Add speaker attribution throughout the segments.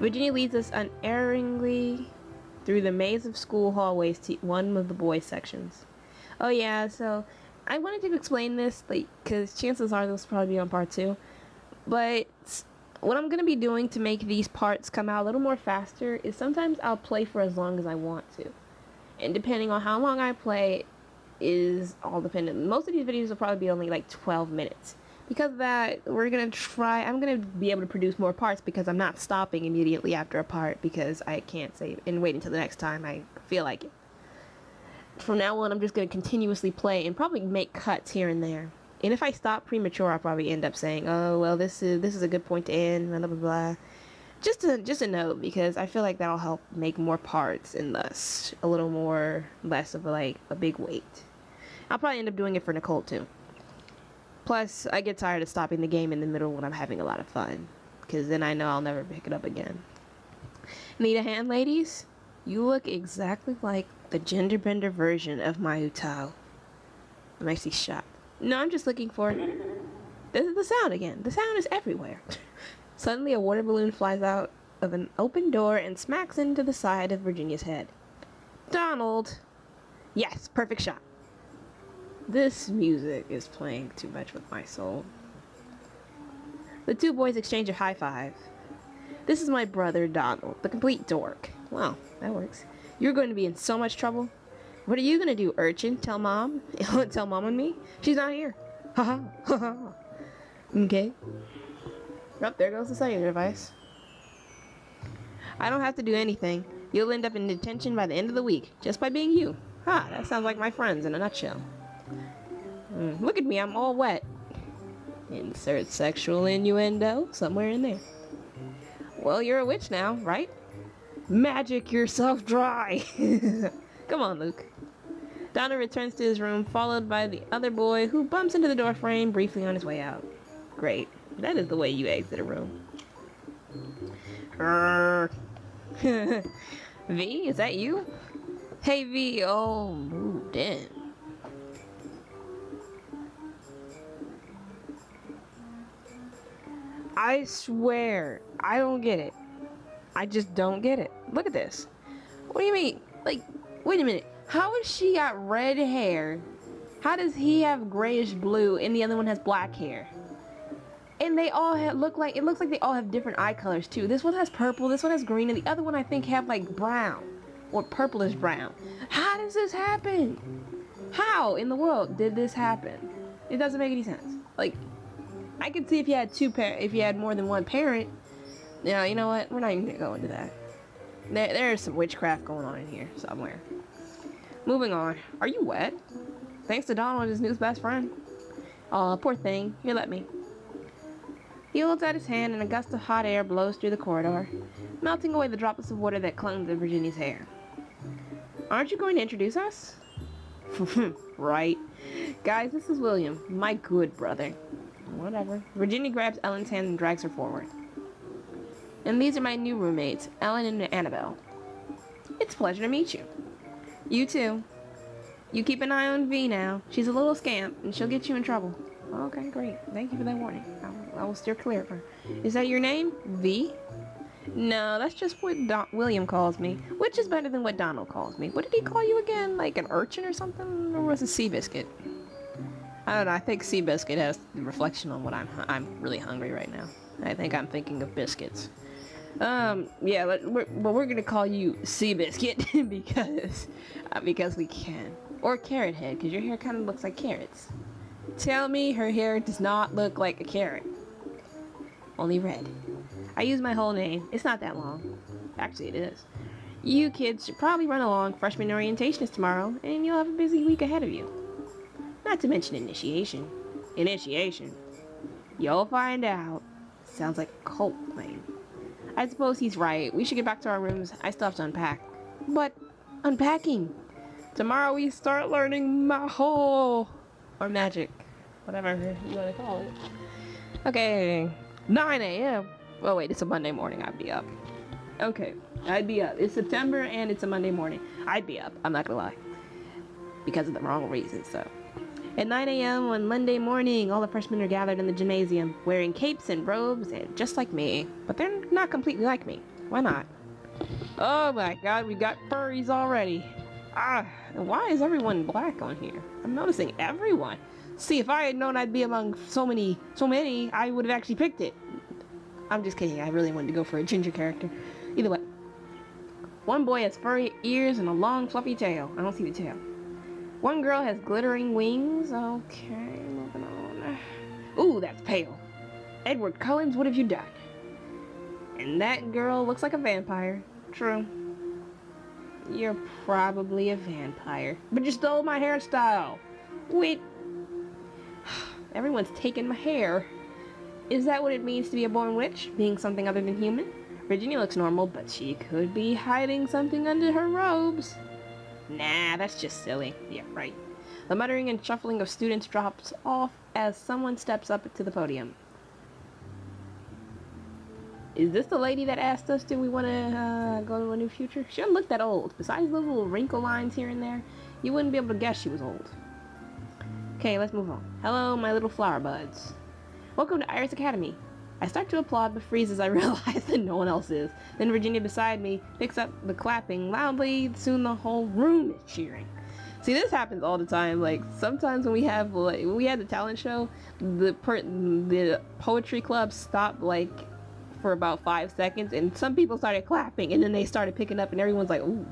Speaker 1: Virginia leads us unerringly through the maze of school hallways to one of the boys' sections. Oh yeah, so I wanted to explain this, like, because chances are this will probably be on part 2. But what I'm going to be doing to make these parts come out a little more faster is sometimes I'll play for as long as I want to. And depending on how long I play is all dependent. Most of these videos will probably be only like 12 minutes. Because of that, I'm going to be able to produce more parts because I'm not stopping immediately after a part because I can't save and wait until the next time I feel like it. From now on, I'm just going to continuously play and probably make cuts here and there. And if I stop premature, I'll probably end up saying, oh, well, this is a good point to end, blah, blah, blah. Just a note, because I feel like that'll help make more parts and thus a little more, less of a big weight. I'll probably end up doing it for Nicole, too. Plus, I get tired of stopping the game in the middle when I'm having a lot of fun, because then I know I'll never pick it up again. Need a hand, ladies? You look exactly like the gender bender version of my Utao. I'm actually shocked. No, I'm just looking for... This is the sound again. The sound is everywhere. Suddenly, a water balloon flies out of an open door and smacks into the side of Virginia's head. Donald! Yes, perfect shot. This music is playing too much with my soul. The two boys exchange a high five. This is my brother, Donald, the complete dork. Well, that works. You're going to be in so much trouble. What are you going to do, urchin? Tell Mom? Tell Mom and me? She's not here. Haha, haha. Okay. Oh, there goes the cellular device. I don't have to do anything. You'll end up in detention by the end of the week, just by being you. Ha, that sounds like my friends in a nutshell. Look at me, I'm all wet. Insert sexual innuendo somewhere in there. Well, you're a witch now, right? Magic yourself dry. Come on, Luke. Donald returns to his room, followed by the other boy, who bumps into the doorframe briefly on his way out. Great. That is the way you exit a room. V, is that you? Hey, V. Oh, moved in. I swear, I don't get it. I just don't get it. Look at this. What do you mean? Like, wait a minute. How has she got red hair? How does he have grayish blue and the other one has black hair? And they all looks like they all have different eye colors too. This one has purple, this one has green, and the other one I think have like brown or purplish brown. How does this happen? How in the world did this happen? It doesn't make any sense. Like, I could see if you had if you had more than one parent. Yeah, you know what? We're not even gonna go into that. There's some witchcraft going on in here somewhere. Moving on. Are you wet? Thanks to Donald, his new best friend. Aw, poor thing. Here, let me. He holds out his hand and a gust of hot air blows through the corridor, melting away the droplets of water that clung to Virginia's hair. Aren't you going to introduce us? Right. Guys, this is William, my good brother. Whatever. Virginia grabs Ellen's hand and drags her forward. And these are my new roommates, Ellen and Annabelle. It's a pleasure to meet you. You too. You keep an eye on V now. She's a little scamp, and she'll get you in trouble. Okay, great. Thank you for that warning. I will steer clear of her. Is that your name? V? No, that's just what William calls me, which is better than what Donald calls me. What did he call you again? Like an urchin or something? Or was it Seabiscuit? I don't know. I think Seabiscuit has the reflection on what I'm really hungry right now. I think I'm thinking of biscuits. Yeah, we're gonna call you Seabiscuit because we can. Or Carrot Head, because your hair kind of looks like carrots. Tell me her hair does not look like a carrot. Only red. I use my whole name. It's not that long. Actually, it is. You kids should probably run along. Freshman orientation is tomorrow, and you'll have a busy week ahead of you. Not to mention initiation. Initiation. You'll find out. Sounds like a cult thing. I suppose he's right. We should get back to our rooms. I still have to unpack. But unpacking. Tomorrow we start learning Maho. Or magic. Whatever you want to call it. Okay. 9 a.m. Oh wait, it's a Monday morning. I'd be up. Okay. I'd be up. It's September and it's a Monday morning. I'd be up. I'm not gonna lie. Because of the wrong reasons, so. At 9 a.m. on Monday morning, all the freshmen are gathered in the gymnasium, wearing capes and robes, and just like me. But they're not completely like me. Why not? Oh my god, we got furries already. Ah, why is everyone black on here? I'm noticing everyone. See, if I had known I'd be among so many, I would have actually picked it. I'm just kidding, I really wanted to go for a ginger character. Either way. One boy has furry ears and a long fluffy tail. I don't see the tail. One girl has glittering wings. Okay, moving on. Ooh, that's pale. Edward Cullens, what have you done? And that girl looks like a vampire. True. You're probably a vampire. But you stole my hairstyle. Wait. Everyone's taken my hair. Is that what it means to be a born witch? Being something other than human? Virginia looks normal, but she could be hiding something under her robes. Nah, that's just silly. Yeah, right. The muttering and shuffling of students drops off as someone steps up to the podium. Is this the lady that asked us, do we want to go to a new future? She doesn't look that old. Besides the little wrinkle lines here and there, you wouldn't be able to guess she was old. Okay, let's move on. Hello, my little flower buds. Welcome to Iris Academy. I start to applaud but freeze as I realize that no one else is. Then Virginia beside me picks up the clapping loudly. Soon the whole room is cheering. See, this happens all the time. Like, sometimes when we have, like, when we had the talent show, the poetry club stopped, like, for about 5 seconds, and some people started clapping, and then they started picking up, and everyone's like, ooh.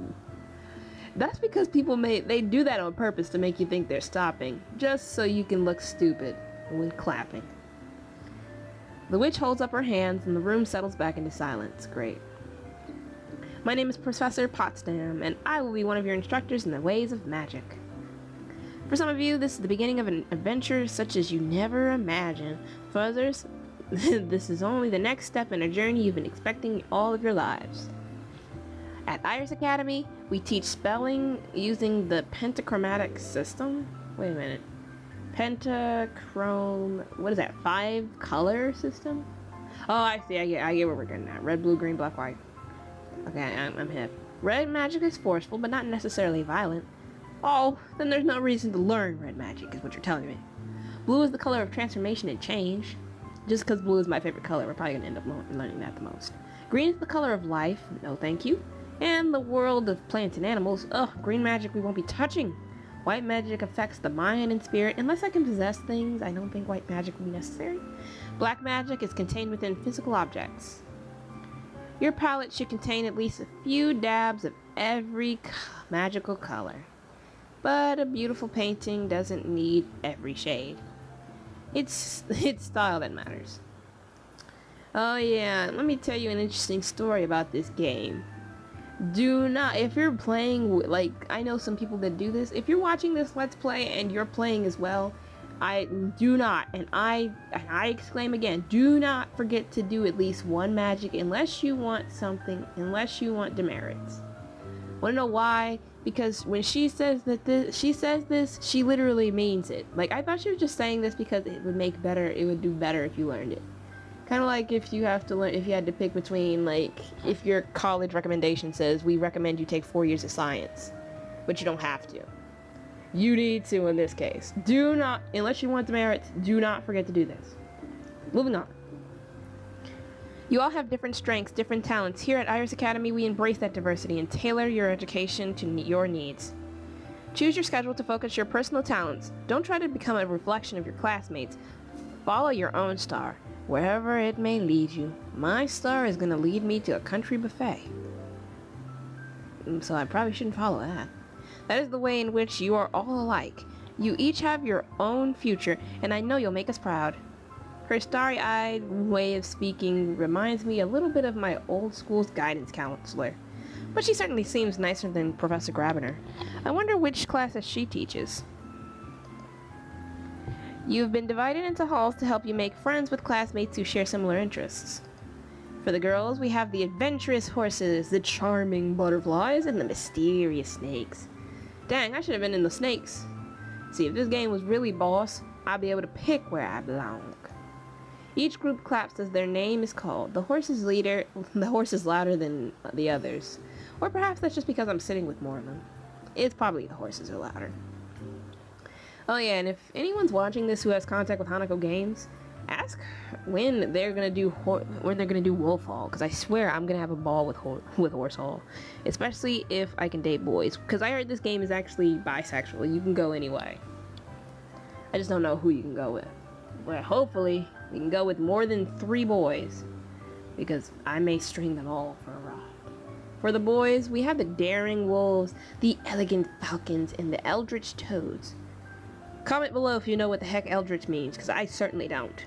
Speaker 1: That's because people they do that on purpose to make you think they're stopping, just so you can look stupid when clapping. The witch holds up her hands, and the room settles back into silence. Great. My name is Professor Potsdam, and I will be one of your instructors in the ways of magic. For some of you, this is the beginning of an adventure such as you never imagined. For others, this is only the next step in a journey you've been expecting all of your lives. At Iris Academy, we teach spelling using the pentachromatic system. Wait a minute. Pentachrome... What is that? 5-color system? Oh, I see. I get where we're getting at. Red, blue, green, black, white. Okay, I'm hip. Red magic is forceful, but not necessarily violent. Oh, then there's no reason to learn red magic, is what you're telling me. Blue is the color of transformation and change. Just because blue is my favorite color, we're probably going to end up learning that the most. Green is the color of life. No thank you. And the world of plants and animals. Ugh, green magic we won't be touching. White magic affects the mind and spirit. Unless I can possess things, I don't think white magic will be necessary. Black magic is contained within physical objects. Your palette should contain at least a few dabs of every magical color. But a beautiful painting doesn't need every shade. It's style that matters. Oh yeah, let me tell you an interesting story about this game. Do not, if you're playing, like, I know some people that do this, if you're watching this Let's Play and you're playing as well, I do not, and I exclaim again, do not forget to do at least one magic unless you want something, unless you want demerits. Wanna know why? Because when she says this, she literally means it. Like, I thought she was just saying this because it would do better if you learned it. Kind of like if you had to pick between, like, if your college recommendation says, we recommend you take 4 years of science, but you don't have to. You need to in this case. Do not, unless you want demerits, do not forget to do this. Moving on. You all have different strengths, different talents. Here at Iris Academy, we embrace that diversity and tailor your education to your needs. Choose your schedule to focus your personal talents. Don't try to become a reflection of your classmates. Follow your own star, wherever it may lead you. My star is going to lead me to a country buffet. So I probably shouldn't follow that. That is the way in which you are all alike. You each have your own future, and I know you'll make us proud. Her starry-eyed way of speaking reminds me a little bit of my old school's guidance counselor. But she certainly seems nicer than Professor Grabiner. I wonder which classes she teaches. You've been divided into halls to help you make friends with classmates who share similar interests. For the girls, we have the adventurous horses, the charming butterflies, and the mysterious snakes. Dang, I should have been in the snakes. See, if this game was really boss, I'd be able to pick where I belong. Each group claps as their name is called. The horse is louder than the others. Or perhaps that's just because I'm sitting with more of them. It's probably the horses are louder. Oh yeah, and if anyone's watching this who has contact with Hanako Games, Ask when they're gonna do Wolf Hall, because I swear I'm gonna have a ball with Horse Hall, especially if I can date boys. Because I heard this game is actually bisexual. You can go anyway. I just don't know who you can go with. But hopefully you can go with more than 3 boys, because I may string them all for a ride. For the boys, we have the Daring Wolves, the Elegant Falcons, and the Eldritch Toads. Comment below if you know what the heck Eldritch means, because I certainly don't.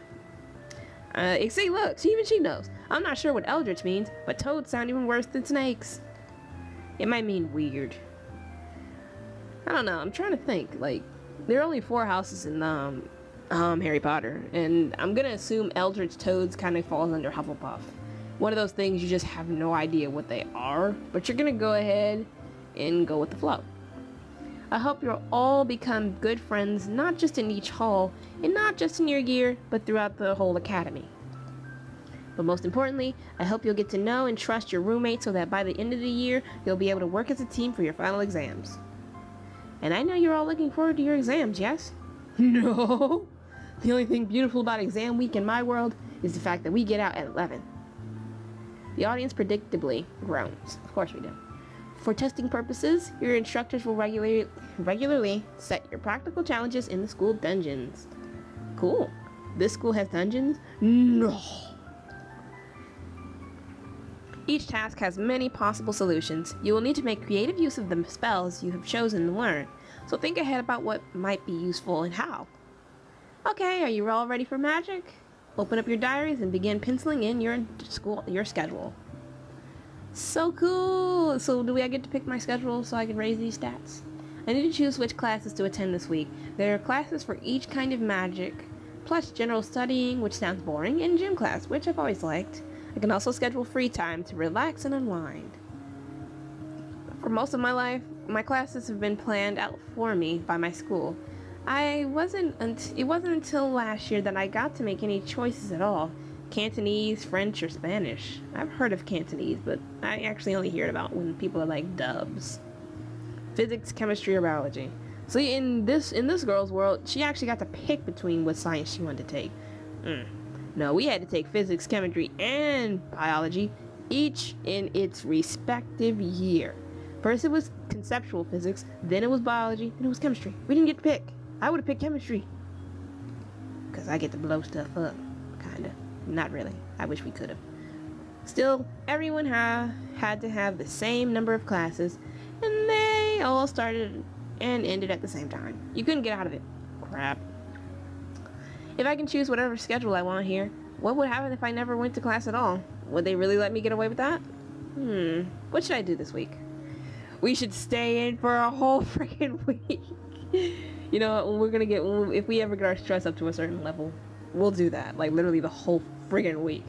Speaker 1: See, look, even she knows. I'm not sure what Eldritch means, but toads sound even worse than snakes. It might mean weird. I don't know, I'm trying to think. Like, there are only 4 houses in Harry Potter, and I'm gonna assume Eldritch Toads kind of falls under Hufflepuff. One of those things you just have no idea what they are, but you're gonna go ahead and go with the flow. I hope you'll all become good friends, not just in each hall, and not just in your year, but throughout the whole academy. But most importantly, I hope you'll get to know and trust your roommates so that by the end of the year, you'll be able to work as a team for your final exams. And I know you're all looking forward to your exams, yes? No! The only thing beautiful about exam week in my world is the fact that we get out at 11. The audience predictably groans. Of course we do. For testing purposes, your instructors will regularly set your practical challenges in the school dungeons. Cool. This school has dungeons? No! Each task has many possible solutions. You will need to make creative use of the spells you have chosen to learn, so think ahead about what might be useful and how. Okay, are you all ready for magic? Open up your diaries and begin penciling in your schedule. So cool! So do I get to pick my schedule so I can raise these stats? I need to choose which classes to attend this week. There are classes for each kind of magic, plus general studying, which sounds boring, and gym class, which I've always liked. I can also schedule free time to relax and unwind. For most of my life, my classes have been planned out for me by my school. It wasn't until last year that I got to make any choices at all. Cantonese, French, or Spanish. I've heard of Cantonese, but I actually only hear it about when people are like dubs. Physics, chemistry, or biology. So in this girl's world, she actually got to pick between what science she wanted to take. No, we had to take physics, chemistry, and biology, each in its respective year. First it was conceptual physics, then it was biology, then it was chemistry. We didn't get to pick. I would have picked chemistry, because I get to blow stuff up, kinda. Not really. I wish we could have. Still, everyone had to have the same number of classes, and they all started and ended at the same time. You couldn't get out of it. Crap. If I can choose whatever schedule I want here, what would happen if I never went to class at all? Would they really let me get away with that? What should I do this week? We should stay in for a whole freaking week. You know, if we ever get our stress up to a certain level, we'll do that. Like, literally the whole friggin' week.